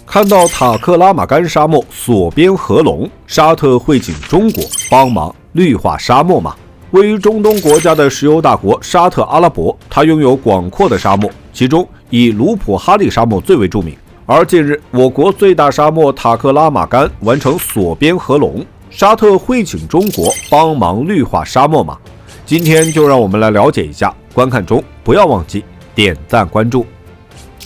看到塔克拉玛干沙漠锁边合拢，沙特会请中国帮忙绿化沙漠吗？位于中东国家的石油大国沙特阿拉伯，它拥有广阔的沙漠，其中以卢普哈利沙漠最为著名。而近日，我国最大沙漠塔克拉玛干完成锁边合拢，沙特会请中国帮忙绿化沙漠吗？今天就让我们来了解一下，观看中不要忘记点赞关注。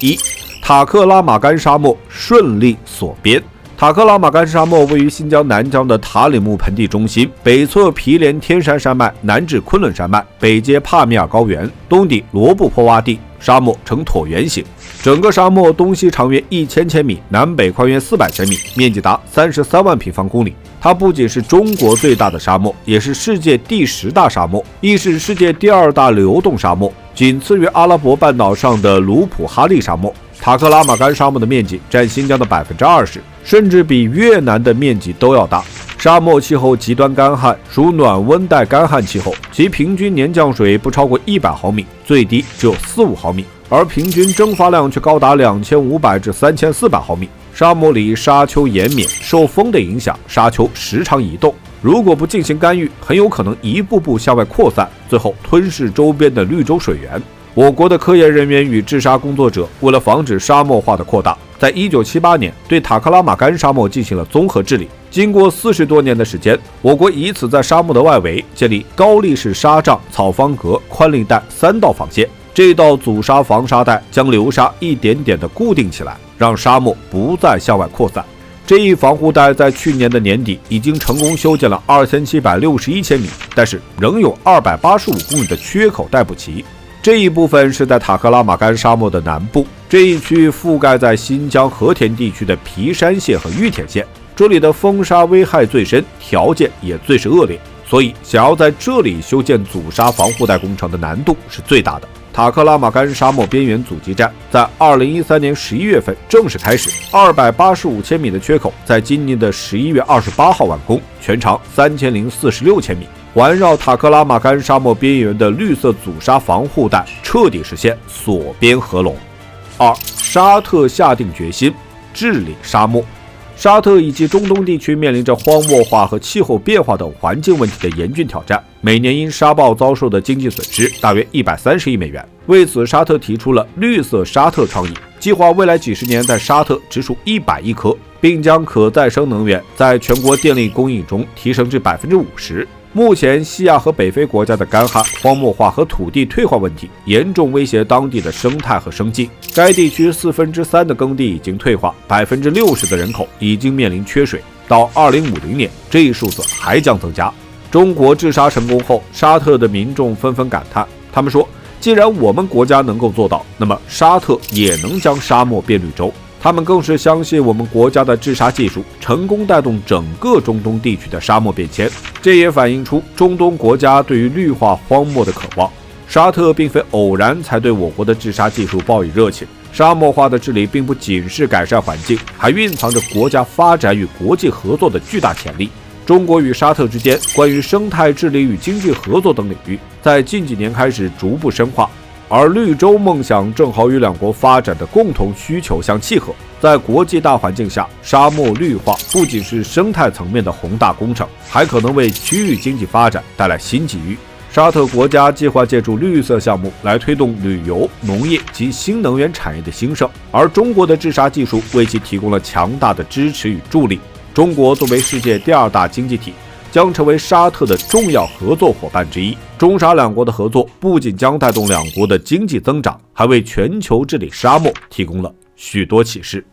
1. 塔克拉玛干沙漠顺利锁边。塔克拉玛干沙漠位于新疆南疆的塔里木盆地中心，北侧毗连天山山脉，南至昆仑山脉，北接帕米尔高原，东抵罗布泊洼地。沙漠呈椭圆形，整个沙漠东西长约1000千米，南北宽约400千米，面积达33万平方公里。它不仅是中国最大的沙漠，也是世界第10大沙漠，亦是世界第2大流动沙漠，仅次于阿拉伯半岛上的卢普哈利沙漠。塔克拉玛干沙漠的面积占新疆的20%，甚至比越南的面积都要大。沙漠气候极端干旱，属暖温带干旱气候，其平均年降水不超过100毫米，最低只有4-5毫米，而平均蒸发量却高达2500至3400毫米。沙漠里沙丘延绵，受风的影响，沙丘时常移动，如果不进行干预，很有可能一步步向外扩散，最后吞噬周边的绿洲水源。我国的科研人员与治沙工作者为了防止沙漠化的扩大，在1978年对塔克拉玛干沙漠进行了综合治理。经过40多年的时间，我国以此在沙漠的外围建立高力士沙障、草方格、宽力带3道防线。这道阻沙防沙带将流沙一点点地固定起来，让沙漠不再向外扩散。这一防护带在去年的年底已经成功修建了2761千米，但是仍有285公里的缺口带不齐。这一部分是在塔克拉玛干沙漠的南部，这一区域覆盖在新疆和田地区的皮山县和玉田县，这里的风沙危害最深，条件也最是恶劣，所以想要在这里修建阻沙防护带工程的难度是最大的。塔克拉玛干沙漠边缘阻击战在2013年11月份正式开始，285千米的缺口在今年的11月28号完工，全长3046千米。环绕塔克拉玛干沙漠边缘的绿色阻沙防护带彻底实现锁边合拢。2. 沙特下定决心治理沙漠。沙特以及中东地区面临着荒漠化和气候变化等环境问题的严峻挑战，每年因沙暴遭受的经济损失大约130亿美元。为此，沙特提出了绿色沙特倡议，计划未来几十年在沙特植树100亿棵，并将可再生能源在全国电力供应中提升至50%。目前，西亚和北非国家的干旱、荒漠化和土地退化问题严重威胁当地的生态和生计。该地区3/4的耕地已经退化，60%的人口已经面临缺水。到2050年，这一数字还将增加。中国治沙成功后，沙特的民众纷纷感叹，他们说：“既然我们国家能够做到，那么沙特也能将沙漠变绿洲。”他们更是相信我们国家的治沙技术成功带动整个中东地区的沙漠变迁，这也反映出中东国家对于绿化荒漠的渴望。沙特并非偶然才对我国的治沙技术抱以热情，沙漠化的治理并不仅是改善环境，还蕴藏着国家发展与国际合作的巨大潜力。中国与沙特之间关于生态治理与经济合作等领域，在近几年开始逐步深化。而绿洲梦想正好与两国发展的共同需求相契合。在国际大环境下，沙漠绿化不仅是生态层面的宏大工程，还可能为区域经济发展带来新机遇。沙特国家计划借助绿色项目来推动旅游、农业及新能源产业的兴盛，而中国的治沙技术为其提供了强大的支持与助力。中国作为世界第2大经济体，将成为沙特的重要合作伙伴之一。中沙两国的合作不仅将带动两国的经济增长，还为全球治理沙漠提供了许多启示。